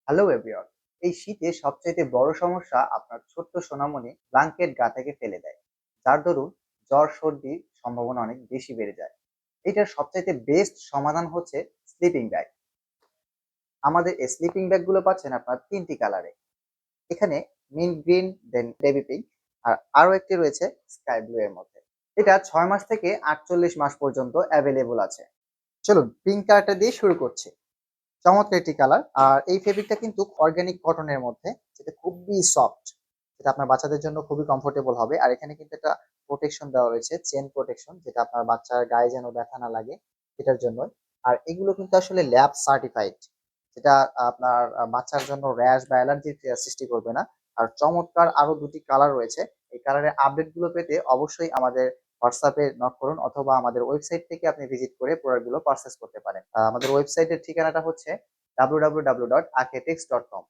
Hello everyone. এই শীতে সবচাইতে বড় সমস্যা আপনার ছোট্ট সোনামণি ব্ল্যাঙ্কেট গা থেকে ফেলে দেয়, যার দরুন জ্বর সর্দির সম্ভাবনা অনেক বেশি বেড়ে যায়। এটার সবচাইতে বেস্ট সমাধান হচ্ছে স্লিপিং ব্যাগ। আমাদের এই স্লিপিং ব্যাগ গুলো পাচ্ছেন আপনার তিনটি কালারে। এখানে মিন্ট গ্রিন, দেন বেবি পিঙ্ক, আর আরো একটি রয়েছে স্কাই ব্লু এর মধ্যে। এটা 6 মাস থেকে 48 মাস পর্যন্ত অ্যাভেলেবল আছে। চলুন পিঙ্ক কালারটা দিয়ে শুরু করছি। চমৎকার একটি কালার। আর এই ফেব্রিকটা কিন্তু অর্গানিক কটনের মধ্যে, যেটা খুবই সফট, যেটা আপনার বাচ্চাদের জন্য খুবই কমফোর্টেবল হবে। আর এখানে কিন্তু একটা প্রোটেকশন দেওয়া রয়েছে, চেন প্রোটেকশন, যেটা আপনার বাচ্চার গায়ে যেন ব্যথা না লাগে এটার জন্য। আর এগুলো কিন্তু আসলে ল্যাব সার্টিফাইড, যেটা আপনার বাচ্চার জন্য র্যাশ বা অ্যালার্জির সৃষ্টি করবে না। আর চমৎকার আরো দুটি কালার রয়েছে। এই কালারের আপডেট গুলো পেতে অবশ্যই আমাদের হোয়াটসঅ্যাপে নক করুন, অথবা আমাদের ওয়েবসাইট থেকে আপনি ভিজিট করে প্রোডাক্টগুলো পারচেজ করতে পারেন। আমাদের ওয়েবসাইটের ঠিকানাটা হচ্ছে www.architects.com।